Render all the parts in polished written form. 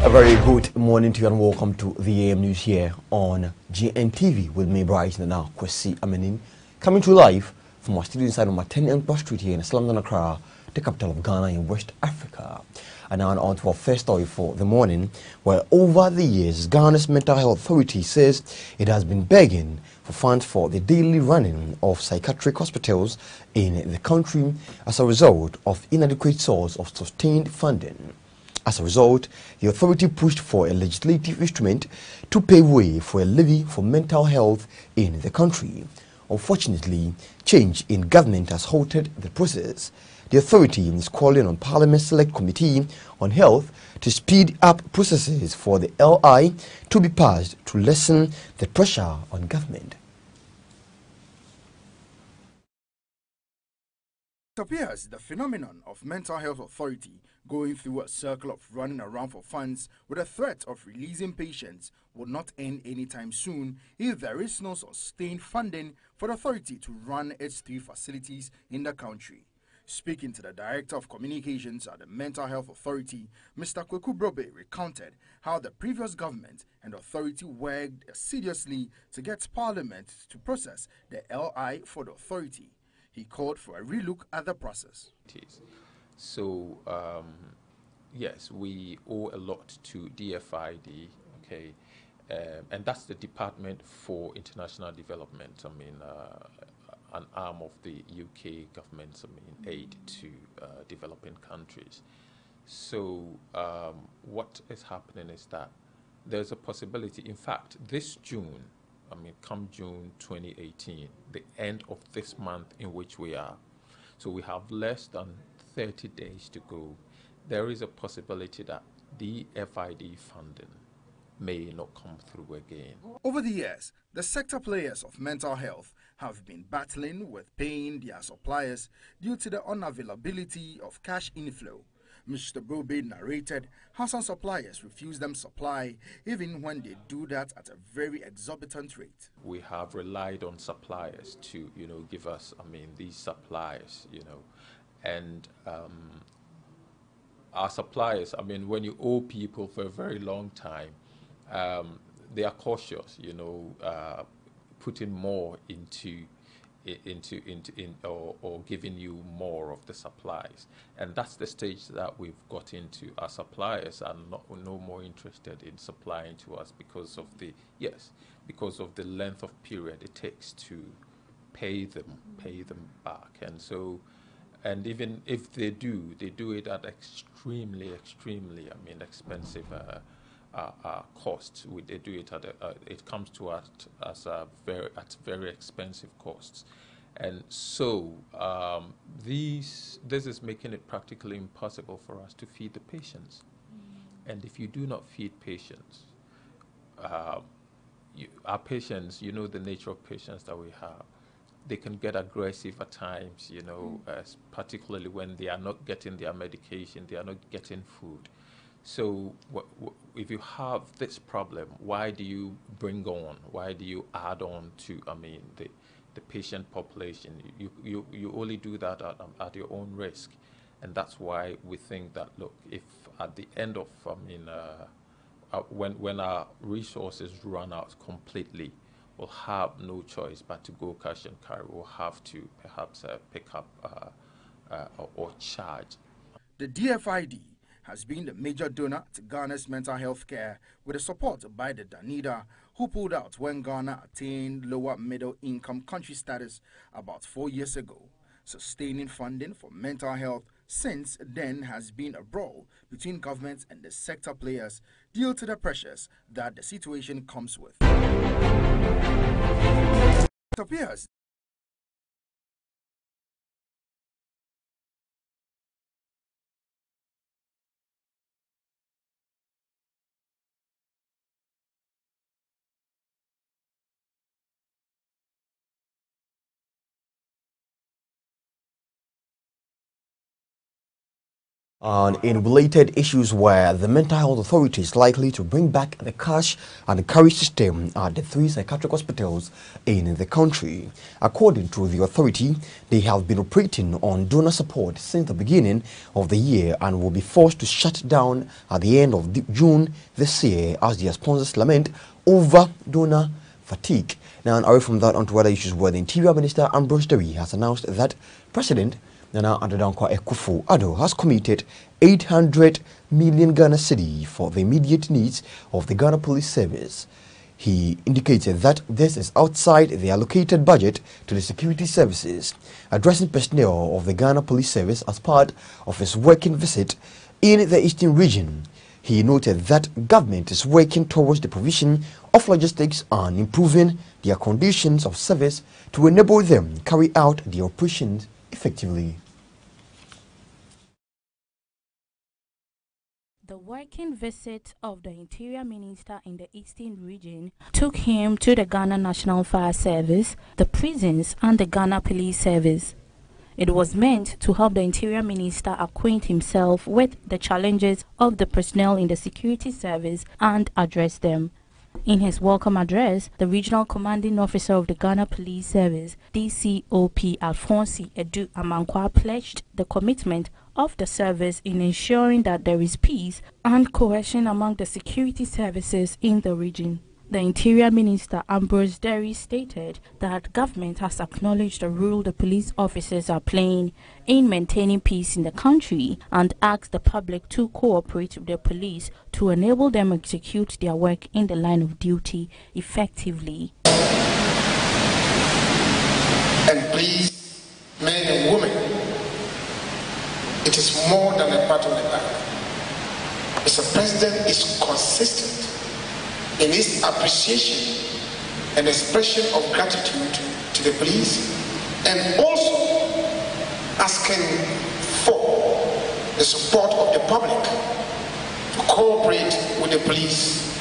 A very good morning to you and welcome to the AM News here on GNTV with me, Bryce, and now Kwesi Amenin, coming to you live from our studio inside number 10 Empire Street here in Islamdan Accra, the capital of Ghana in West Africa. And now on to our first story for the morning, where over the years, Ghana's Mental Health Authority says it has been begging for funds for the daily running of psychiatric hospitals in the country as a result of inadequate source of sustained funding. As a result, the authority pushed for a legislative instrument to pave way for a levy for mental health in the country. Unfortunately, change in government has halted the process. The authority is calling on Parliament's Select Committee on Health to speed up processes for the LI to be passed to lessen the pressure on government. It appears the phenomenon of Mental Health Authority going through a circle of running around for funds with a threat of releasing patients will not end anytime soon if there is no sustained funding for the authority to run its 3 facilities in the country. Speaking to the Director of Communications at the Mental Health Authority, Mr. Kweku Brobe recounted how the previous government and authority worked assiduously to get Parliament to process the LI for the authority. He called for a relook at the process. So, yes, we owe a lot to DFID, okay, and that's the Department for International Development. I mean, an arm of the UK government's aid to developing countries. So, what is happening is that there's a possibility. In fact, this June, come June 2018, the end of this month in which we are, so we have less than 30 days to go. There is a possibility that the FID funding may not come through again. Over the years, the sector players of mental health have been battling with paying their suppliers due to the unavailability of cash inflow. Mr. Brobe narrated how some suppliers refuse them supply even when they do that at a very exorbitant rate. We have relied on suppliers to, give us, these supplies, and our suppliers, when you owe people for a very long time, they are cautious, putting more or giving you more of the supplies, and that's the stage that we've got into. Our suppliers are no more interested in supplying to us because of the length of period it takes to pay them back, and even if they do it at extremely expensive costs. They do it it comes to us as at very expensive costs, and so this is making it practically impossible for us to feed the patients. And if you do not feed patients, our patients, the nature of patients that we have, they can get aggressive at times, particularly when they are not getting their medication, they are not getting food. So if you have this problem, why do you add on to, the patient population? You only do that at your own risk. And that's why we think that, look, if at the end of, when our resources run out completely, we'll have no choice but to go cash and carry. We'll have to perhaps pick up or charge. The DFID has been the major donor to Ghana's mental health care, with the support by the Danida, who pulled out when Ghana attained lower middle income country status about 4 years ago. Sustaining funding for mental health since then has been a brawl between governments and the sector players due to the pressures that the situation comes with. It appears And in related issues where the mental health authority is likely to bring back the cash and the carry system at the 3 psychiatric hospitals in the country. According to the authority, they have been operating on donor support since the beginning of the year and will be forced to shut down at the end of June this year as their sponsors lament over donor fatigue. Now, and away from that, onto other issues where the Interior Minister Ambrose Derry has announced that President Nana Addo Dankwa Akufo-Addo has committed 800 million Ghana cedi for the immediate needs of the Ghana Police Service. He indicated that this is outside the allocated budget to the security services. Addressing personnel of the Ghana Police Service as part of his working visit in the Eastern region, he noted that government is working towards the provision of logistics and improving their conditions of service to enable them carry out the operations effectively. The working visit of the Interior Minister in the Eastern region took him to the Ghana National Fire Service, the prisons and the Ghana Police Service. It was meant to help the Interior Minister acquaint himself with the challenges of the personnel in the security service and address them. In his welcome address, the Regional Commanding Officer of the Ghana Police Service, DCOP Alphonse Edu Amankwa, pledged the commitment of the service in ensuring that there is peace and cohesion among the security services in the region. The Interior Minister Ambrose Derry stated that government has acknowledged the role the police officers are playing in maintaining peace in the country and asked the public to cooperate with the police to enable them execute their work in the line of duty effectively. And please, men and women, it is more than a pat on the back. Mr. President is consistent in his appreciation and expression of gratitude to the police, and also asking for the support of the public to cooperate with the police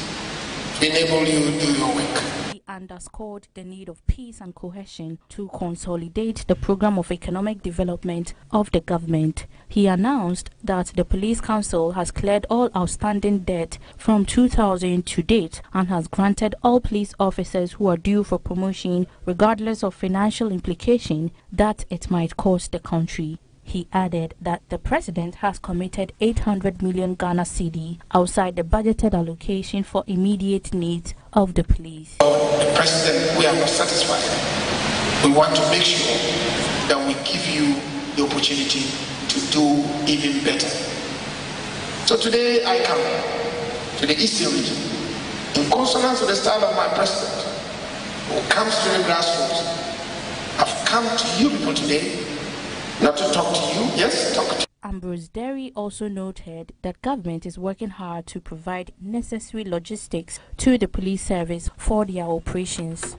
to enable you to do your work. He underscored the need of peace and cohesion to consolidate the program of economic development of the government. He announced that the Police Council has cleared all outstanding debt from 2000 to date and has granted all police officers who are due for promotion, regardless of financial implication that it might cost the country. He added that the president has committed 800 million Ghana cedi outside the budgeted allocation for immediate needs of the police. The president, we are not satisfied. We want to make sure that we give you the opportunity to do even better. So today I come to the Eastern region in consonance with the style of my president, who comes to the grassroots. I've come to you people today not to talk to you, yes, talk to you. Ambrose Derry also noted that government is working hard to provide necessary logistics to the police service for their operations.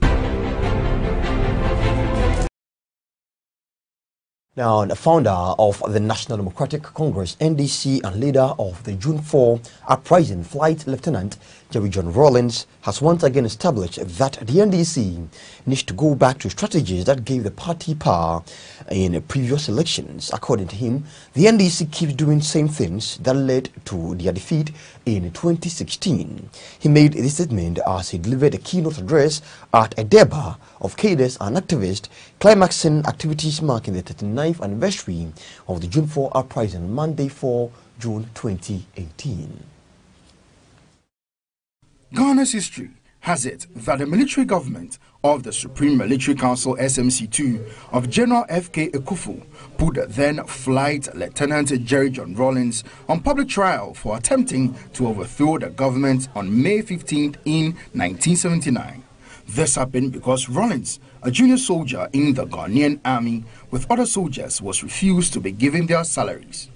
Now, the founder of the National Democratic Congress, NDC, and leader of the June 4 uprising, Flight Lieutenant Jerry John Rawlings, has once again established that the NDC needs to go back to strategies that gave the party power in previous elections. According to him, the NDC keeps doing same things that led to their defeat in 2016. He made this statement as he delivered a keynote address at a deba of cadres and activists, climaxing activities marking the 39th anniversary of the June 4 uprising, Monday 4 June 2018. Ghana's history has it that the military government of the Supreme Military Council SMC2 of General F.K. Akufo put the then Flight Lieutenant Jerry John Rawlings on public trial for attempting to overthrow the government on May 15th in 1979. This happened because Rawlings, a junior soldier in the Ghanaian army with other soldiers, was refused to be given their salaries.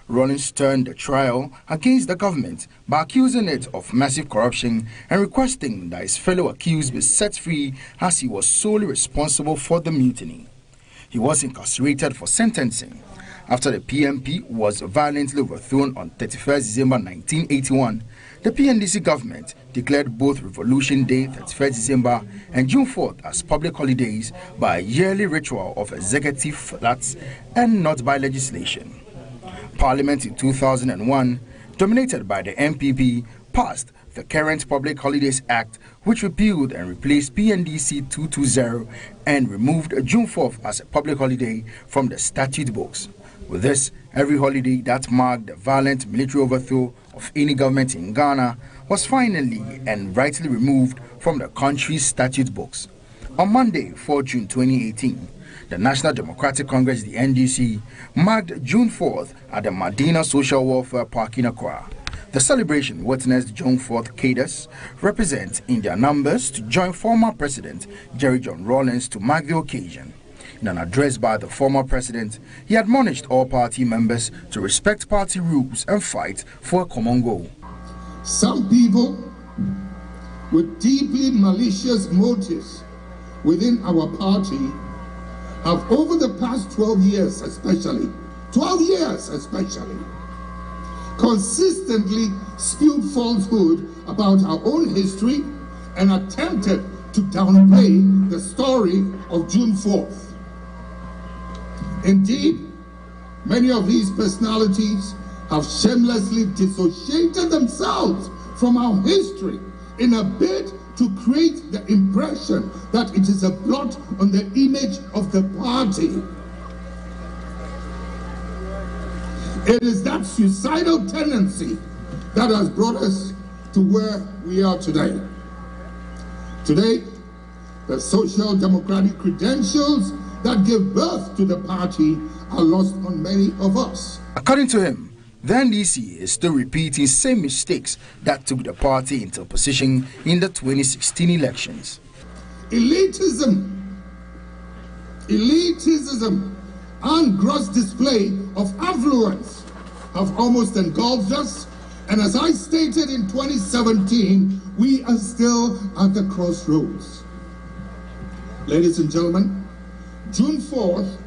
Rawlings turned the trial against the government by accusing it of massive corruption and requesting that his fellow accused be set free as he was solely responsible for the mutiny. He was incarcerated for sentencing. After the PMP was violently overthrown on 31st December 1981, the PNDC government declared both Revolution Day 31st December and June 4th as public holidays by a yearly ritual of executive flats and not by legislation. Parliament in 2001, dominated by the MPP, passed the current Public Holidays Act, which repealed and replaced PNDC 220 and removed June 4th as a public holiday from the statute books. With this, every holiday that marked the violent military overthrow of any government in Ghana was finally and rightly removed from the country's statute books. On Monday, 4 June 2018, the National Democratic Congress, the NDC, marked June 4th at the Medina Social Welfare Park in Accra. The celebration witnessed June 4th cadres represent in their numbers to join former President Jerry John Rawlings to mark the occasion. In an address by the former president, he admonished all party members to respect party rules and fight for a common goal. Some people with deeply malicious motives within our party have, over the past 12 years especially, consistently spewed falsehood about our own history and attempted to downplay the story of June 4th. Indeed, many of these personalities have shamelessly dissociated themselves from our history in a bid to create the impression that it is a blot on the image of the party. It is that suicidal tendency that has brought us to where we are today. Today, the social democratic credentials that give birth to the party are lost on many of us. According to him, the NDC is still repeating same mistakes that took the party into position in the 2016 elections. Elitism, and gross display of affluence have almost engulfed us, and as I stated in 2017, we are still at the crossroads. Ladies and gentlemen, June 4th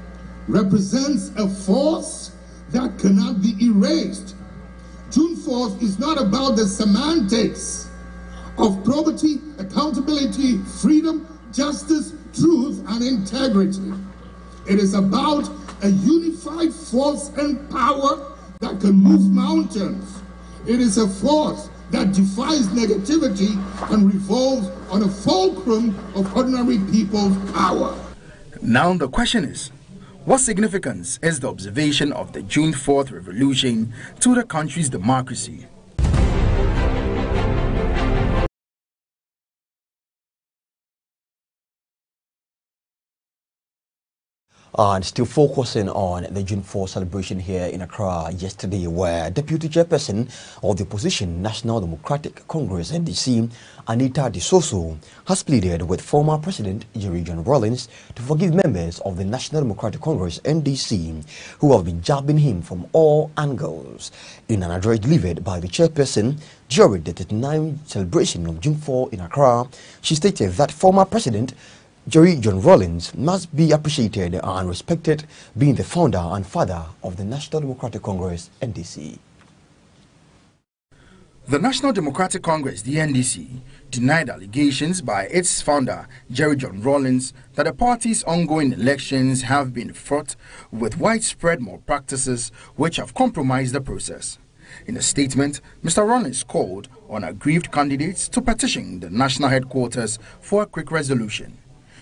represents a force that cannot be erased. June 4th is not about the semantics of probity, accountability, freedom, justice, truth, and integrity. It is about a unified force and power that can move mountains. It is a force that defies negativity and revolves on a fulcrum of ordinary people's power. Now the question is, what significance is the observation of the June 4th revolution to the country's democracy? And still focusing on the June 4 celebration here in Accra yesterday, where Deputy Chairperson of the Opposition National Democratic Congress NDC, Anita Disoso, has pleaded with former President Jerry John Rawlings to forgive members of the National Democratic Congress NDC who have been jabbing him from all angles. In an address delivered by the chairperson during the 39th celebration of June 4 in Accra, she stated that former President Jerry John Rawlings must be appreciated and respected, being the founder and father of the National Democratic Congress, NDC. The National Democratic Congress, the NDC, denied allegations by its founder, Jerry John Rawlings, that the party's ongoing elections have been fraught with widespread malpractices which have compromised the process. In a statement, Mr. Rawlings called on aggrieved candidates to petition the national headquarters for a quick resolution.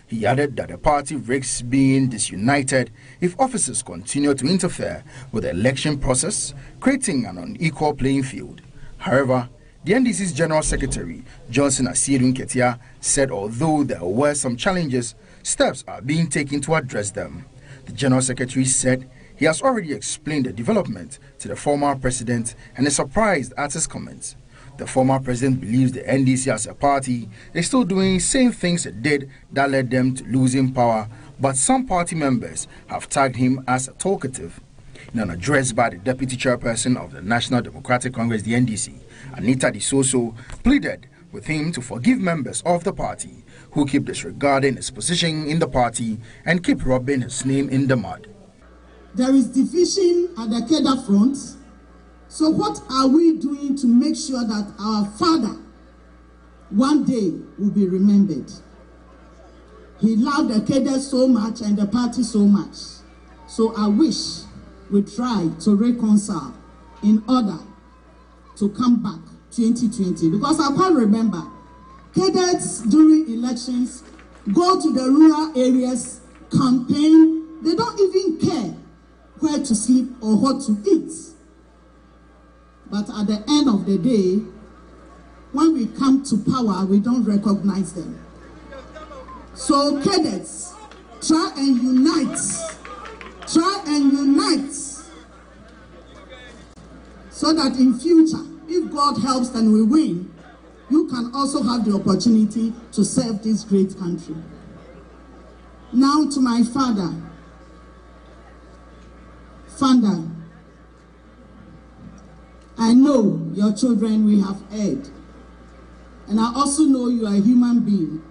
He added that the party risks being disunited if officers continue to interfere with the election process, creating an unequal playing field. However, the NDC's General Secretary, Johnson Asiedu Nketia, said although there were some challenges, steps are being taken to address them. The General Secretary said he has already explained the development to the former president and is surprised at his comments. The former president believes the NDC as a party is still doing same things it did that led them to losing power, but some party members have tagged him as a talkative. In an address by the deputy chairperson of the National Democratic Congress, the NDC, Anita Disoso, pleaded with him to forgive members of the party who keep disregarding his position in the party and keep rubbing his name in the mud. There is division at the Keda front. So what are we doing to make sure that our father one day will be remembered? He loved the cadres so much and the party so much. So I wish we try to reconcile in order to come back 2020. Because I can't remember, cadets during elections go to the rural areas, campaign, they don't even care where to sleep or what to eat. But at the end of the day, when we come to power, we don't recognize them. So cadets, try and unite. Try and unite. So that in future, if God helps and we win, you can also have the opportunity to serve this great country. Now to my father. Father, I know your children we have heard. And I also know you are a human being.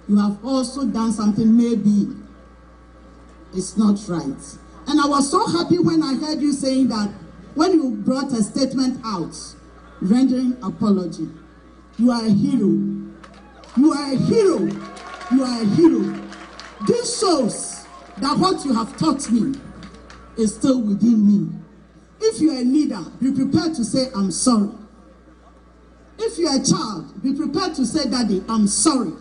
You have also done something maybe it's not right. And I was so happy when I heard you saying that when you brought a statement out, rendering apology. You are a hero. You are a hero. You are a hero. This shows that what you have taught me is still within me. If you are a leader, be prepared to say, I'm sorry. If you are a child, be prepared to say, Daddy, I'm sorry.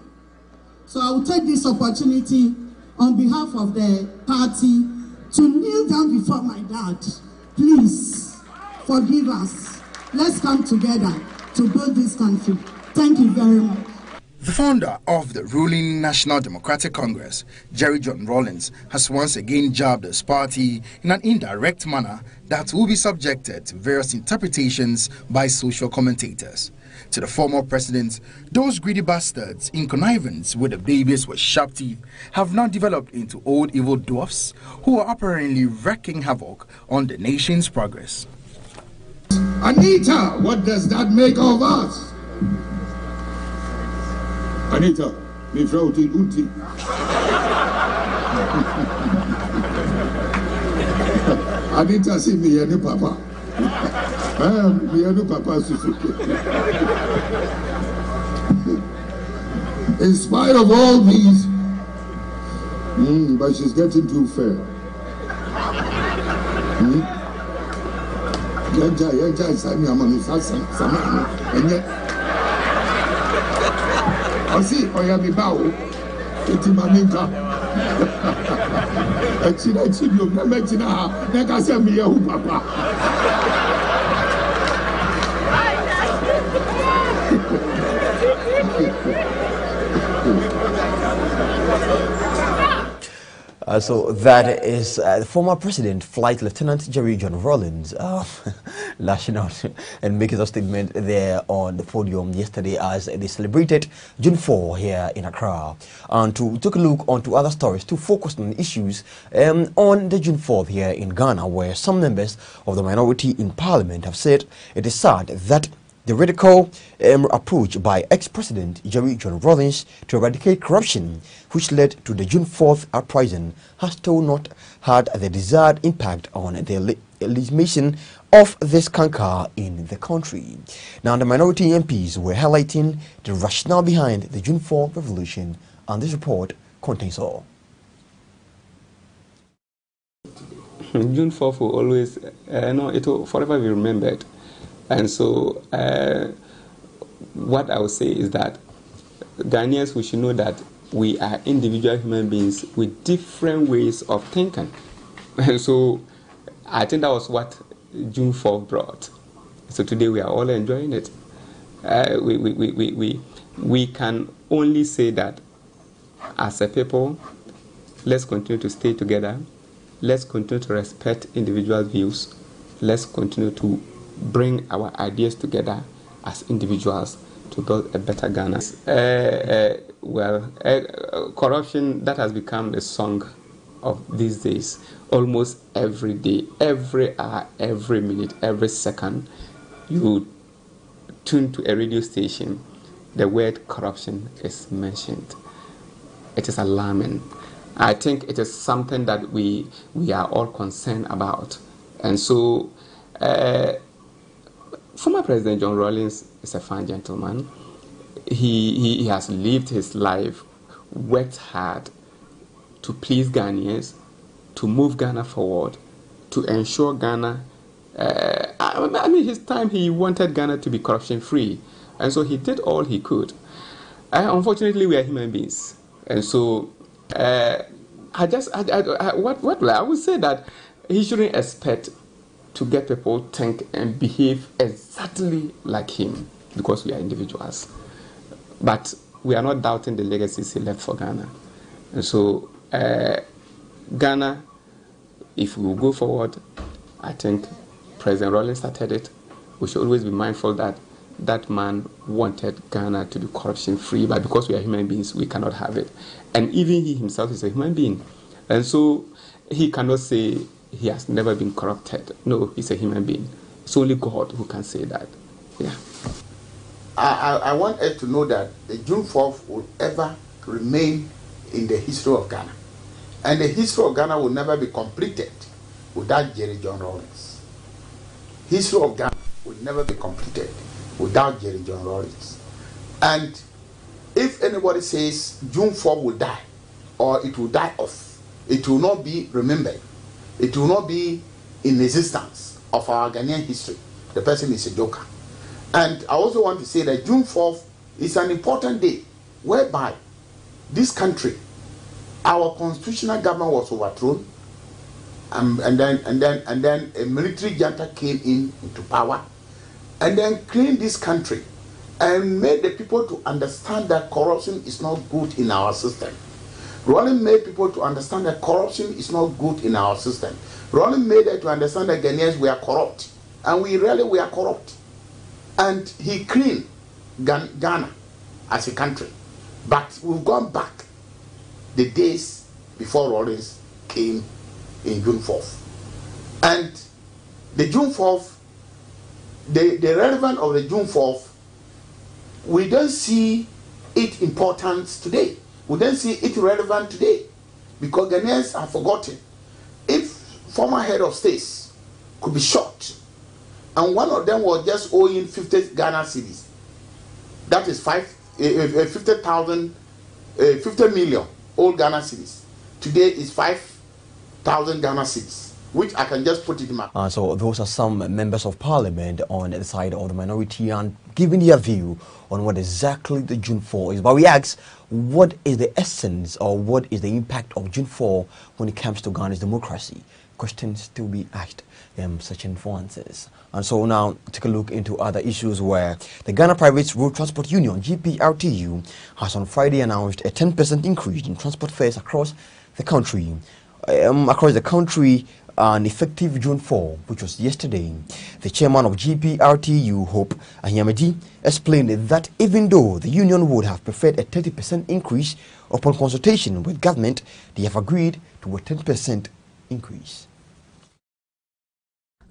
So I will take this opportunity on behalf of the party to kneel down before my dad. Please, forgive us. Let's come together to build this country. Thank you very much. The founder of the ruling National Democratic Congress, Jerry John Rawlings, has once again jabbed his party in an indirect manner that will be subjected to various interpretations by social commentators. To the former president, those greedy bastards in connivance with the babies with sharp teeth have now developed into old evil dwarfs who are apparently wreaking havoc on the nation's progress. Anita, what does that make of us? Anita, me vrouw die unti. Anita see me and papa. Me and papa Suzuki. In spite of all these, but she's getting too fair. Yanja is a man who's and yet. I see, I am a bow. It's in my minka. I see you, Metina, like I said, me, papa. So that is the former president, Flight Lieutenant Jerry John Rawlings, lashing out and making a statement there on the podium yesterday as they celebrated June 4 here in Accra. And to take a look onto other stories, to focus on issues on the June 4th here in Ghana, where some members of the minority in parliament have said it is sad that the radical approach by ex-president Jerry John Rawlings to eradicate corruption, which led to the June 4th uprising, has still not had the desired impact on the elimination of this canker in the country. Now, the minority MPs were highlighting the rationale behind the June 4th revolution, and this report contains all. June 4th will always, it will forever be remembered. And so what I would say is that Ghanaians, we should know that we are individual human beings with different ways of thinking. And so I think that was what June 4th brought. So today we are all enjoying it. We can only say that as a people, let's continue to stay together. Let's continue to respect individual views. Let's continue to bring our ideas together as individuals to build a better Ghana. Corruption, that has become the song of these days. Almost every day, every hour, every minute, every second, you tune to a radio station, the word corruption is mentioned. It is alarming. I think it is something that we are all concerned about. And so, former President John Rawlings is a fine gentleman. He has lived his life, worked hard to please Ghanaians, to move Ghana forward, to ensure Ghana. I mean, his time he wanted Ghana to be corruption-free, and so he did all he could. Unfortunately, we are human beings, and so I would say that he shouldn't expect to get people to think and behave exactly like him, because we are individuals. But we are not doubting the legacies he left for Ghana. And so Ghana, if we will go forward, I think President Rawlings started it. We should always be mindful that that man wanted Ghana to be corruption-free, but because we are human beings, we cannot have it. And even he himself is a human being. And so he cannot say he has never been corrupted. No, he's a human being. It's only God who can say that. Yeah. I want us to know that the June 4th will ever remain in the history of Ghana. And the history of Ghana will never be completed without Jerry John Rawlings. History of Ghana will never be completed without Jerry John Rawlings. And if anybody says June 4th will die, or it will die off, it will not be remembered, it will not be in existence of our Ghanaian history, the person is a joker. And I also want to say that June 4th is an important day whereby this country, our constitutional government was overthrown, and then a military junta came into power, and then cleaned this country and made the people to understand that corruption is not good in our system. Rawlings made people to understand that corruption is not good in our system. Rawlings made them to understand that Ghanaians were corrupt, and we really were corrupt. And he cleaned Ghana as a country. But we've gone back the days before Rawlings came in June 4th. And the June 4th, the relevance of the June 4th, we don't see its importance today. We don't see it relevant today, because Ghanaians have forgotten. If former head of states could be shot, and one of them was just owing 50 Ghana cedis, that is 50 million old Ghana cedis. Today is 5,000 Ghana cedis, which I can just put it in my... So those are some members of parliament on the side of the minority and giving their view on what exactly the June 4 is. But we ask, what is the essence or what is the impact of June 4 when it comes to Ghana's democracy? Questions to be asked, searching for answers. And so now take a look into other issues where the Ghana Private Road Transport Union, GPRTU, has on Friday announced a 10% increase in transport fares across the country. And effective June 4, which was yesterday. The chairman of GPRTU, Hope Ahiamadi, explained that even though the union would have preferred a 30% increase upon consultation with government, they have agreed to a 10% increase.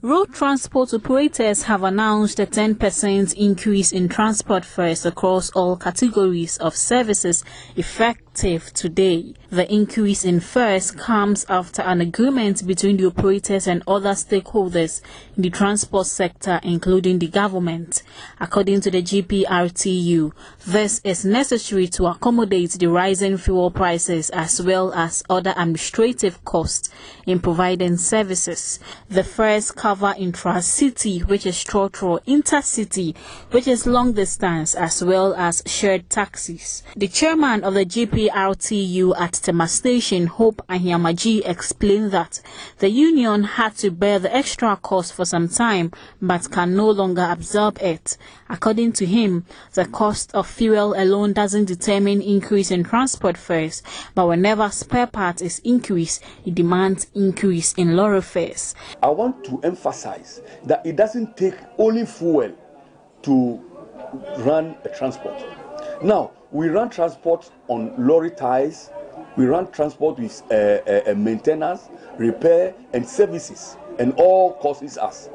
Road transport operators have announced a 10% increase in transport fares across all categories of services effective today. The increase in fares comes after an agreement between the operators and other stakeholders in the transport sector, including the government. According to the GPRTU, this is necessary to accommodate the rising fuel prices as well as other administrative costs in providing services. The fares cover intra-city, which is structural, intercity, which is long distance, as well as shared taxis. The chairman of the GPRTU at Tema Station, Hope Ahiamadi, explained that the union had to bear the extra cost for some time but can no longer absorb it. According to him, the cost of fuel alone doesn't determine increase in transport fares, but whenever spare part is increased, it demands increase in lorry fares. I want to emphasize that it doesn't take only fuel to run a transport. Now, we run transport on lorry ties, we run transport with maintenance, repair, and services, and all costs us.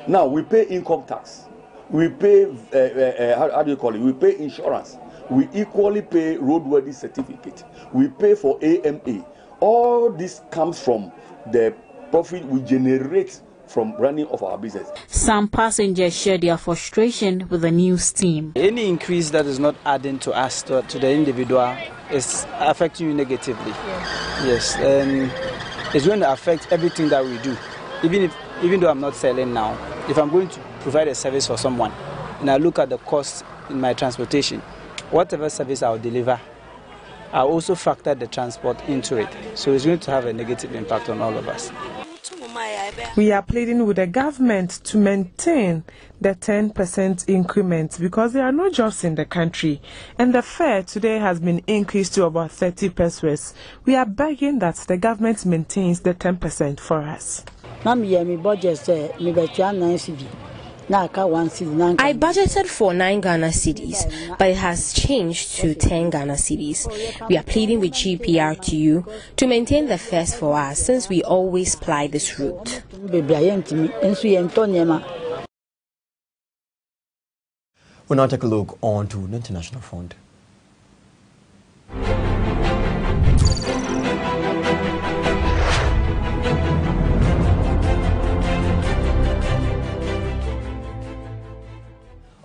Now, we pay income tax, we pay, we pay insurance, we equally pay roadworthy certificate, we pay for AMA. All this comes from the profit we generate from running of our business. Some passengers share their frustration with the new scheme. Any increase that is not adding to us, to the individual, is affecting you negatively. Yes, and it's going to affect everything that we do. even though I'm not selling now, if I'm going to provide a service for someone, and I look at the cost in my transportation, whatever service I'll deliver, I'll also factor the transport into it. So it's going to have a negative impact on all of us. We are pleading with the government to maintain the 10% increment because there are no jobs in the country, and the fare today has been increased to about 30 pesos. We are begging that the government maintains the 10% for us. I budgeted for 9 Ghana cedis, but it has changed to 10 Ghana cedis. We are pleading with GPRTU to maintain the fares for us since we always ply this route. We'll now take a look on to the international front.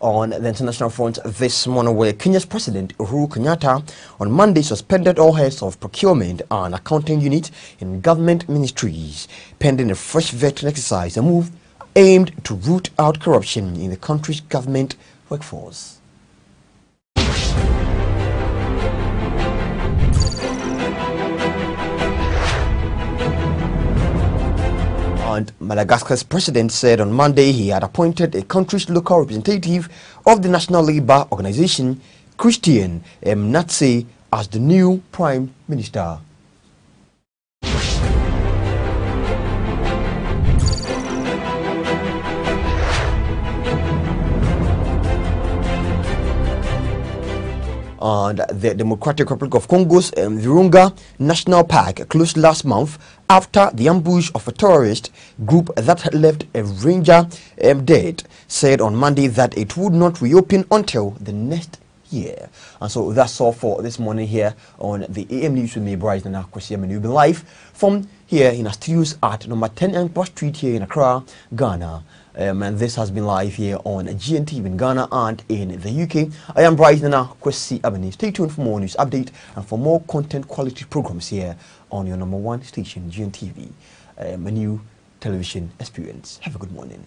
On the international front this morning, where Kenya's President Uhuru Kenyatta on Monday suspended all heads of procurement and accounting unit in government ministries, pending a fresh vetting exercise, a move aimed to root out corruption in the country's government workforce. And Madagascar's president said on Monday he had appointed a country's local representative of the National Labour Organization, Christian Mnatse, as the new prime minister. And the Democratic Republic of Congo's Virunga National Park closed last month after the ambush of a terrorist group that had left a ranger dead, said on Monday that it would not reopen until the next year. And so that's all for this morning here on the AM News with me, Bryce and Akwesi. And you'll be live from here in our studios at number 10 Ankpa Street here in Accra, Ghana. And this has been live here on GNTV in Ghana and in the UK. I am Bryce Nana Kwesi Abani. Stay tuned for more news update and for more content quality programs here on your number one station, GNTV, a new television experience. Have a good morning.